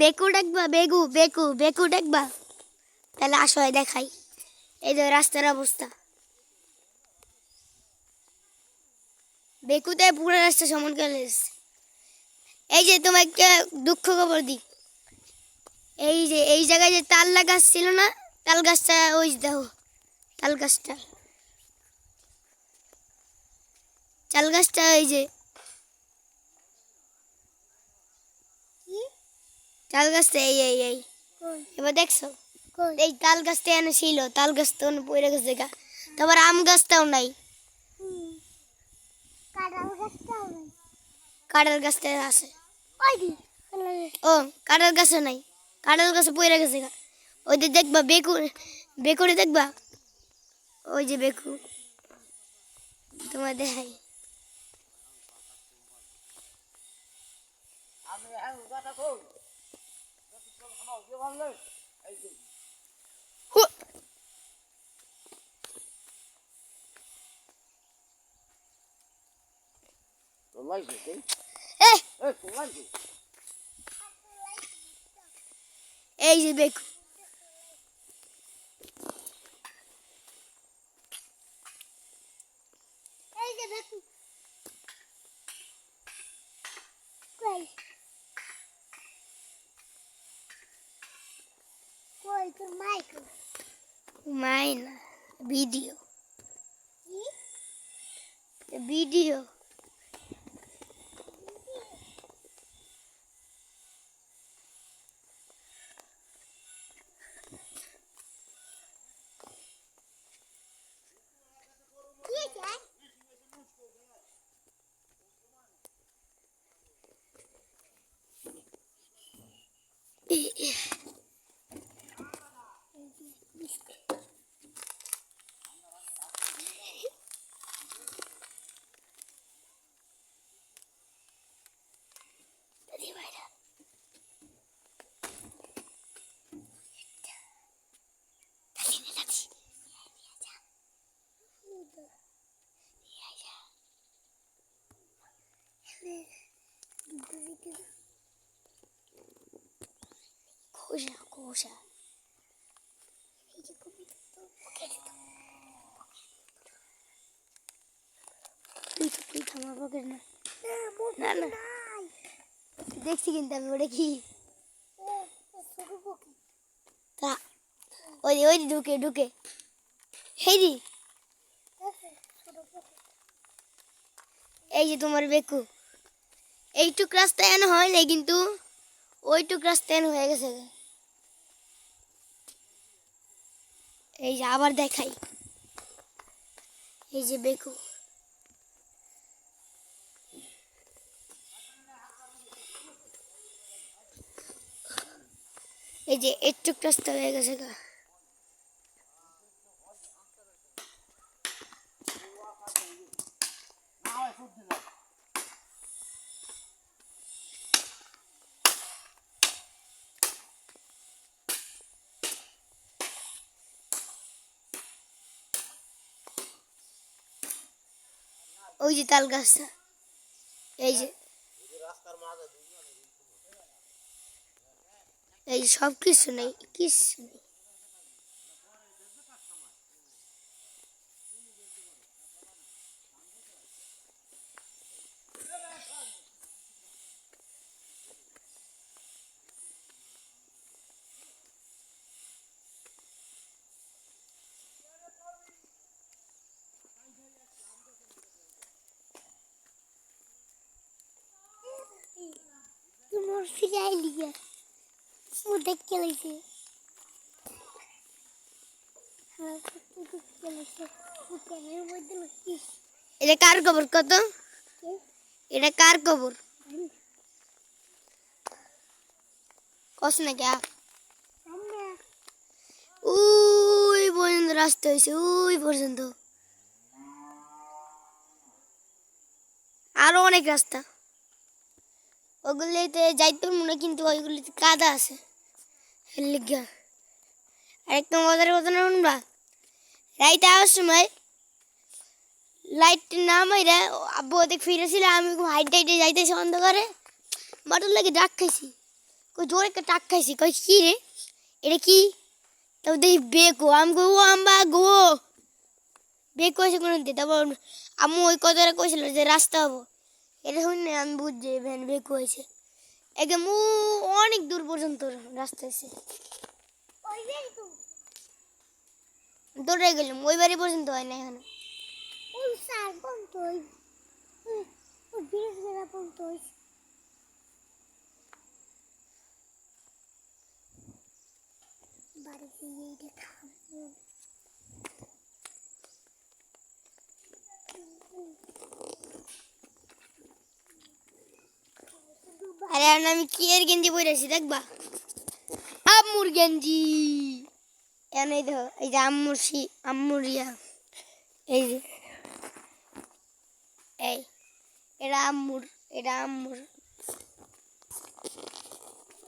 বেকু ডাকবা, বেগু বেকু বেকু ডাকবা। তাহলে আসো দেখাই। এই যে রাস্তার অবস্থা, বেকুতে পুরো রাস্তা সমান করে এসেছে। এই যে তোমাকে দুঃখ খবর দিই, এই যে এই জায়গায় যে তাল গাছ ছিল না, তাল গাছটা ওই দেখো, তাল গাছটা, তাল গাছটা এই যে তাল গাছটা, এই এই এই এবার দেখছো, এই তাল গাছটা এনে ছিল, তাল গাছ তো পড়ে গেছে গা। তারপর আম গাছটাও নাই, কাঁঠাল গাছটা আছে। ও কাঁঠাল গাছে নাই, কাঁঠাল গাছে পড়ে গেছে গা। ওই যে দেখবা বেকু, বেকুরে দেখবা, ওই যে বেকু, তোমার দেখাই। এই যে বেকু, এই যে বেকু, কই কই তোর মাইক, মাইন ভিডিও, ভিডিও খোসা খোসা, তুই থামার পকেট না, না না দেখছি কিন্তু আমি ওটা কি, তা ওই ওই ঢুকে ঢুকে, এই যে এই যে তোমার বেকু, এইটুক রাস্তা এন হয় নাই কিন্তু ওইটুক রাস্তা এন হয়ে গেছে। এই যে আবার দেখাই, এই যে বেকু, এই যে এইটুক রাস্তা হয়ে গেছে গা। ওই যে তাল গাছটা, এই যে এই সব কিছু নেই, কিছু নেই। তোমার ফিরাই লিগে ও দেখতে লাগছে, এটা কার কবর কত, এটা কার কবর কস না কে, ওই পর্যন্ত রাস্তা হয়েছে, ওই পর্যন্ত আরো অনেক রাস্তা, ওগুলিতে যাইতে মনে, কিন্তু ওইগুলিতে কাদা আছে লিগা। আরেকটা মজার কথা না শুনবা, রাইতে আসার সময় লাইট না মাইরা আব্বু ওদের ফিরেছিল, আমি হাইট হাইটে যাইতেছি অন্ধকারে, বাটুর লাগে ডাক খাইছি, কই জোরে একটা টাক খাইছি কই কি রে এটা কি তারপর দেখি বেকো আমি কই ও আম্বা গো বেকো এসে কোনো দিতে তারপর আম্মু ওই কথাটা কইছিল যে রাস্তা হবো এটা শুনে আমি বুঝছি ভ্যান বেকো হয়েছে একদম অনেক দূর পর্যন্ত রাস্তা আছে দৌড়ে গেলাম ওই বাড়ি পর্যন্ত হয় না এখানে ওই স্যার পর্যন্ত ওই ব্রিজ গেলা পর্যন্ত বাড়িতে গিয়ে দেখাম আরে আমি কি এর গেঞ্জি পরেছি দেখবা আম্মুর গেঞ্জি এই দেখো এই যে আম্মুর ইয়া এই যে এই এটা আম্মুর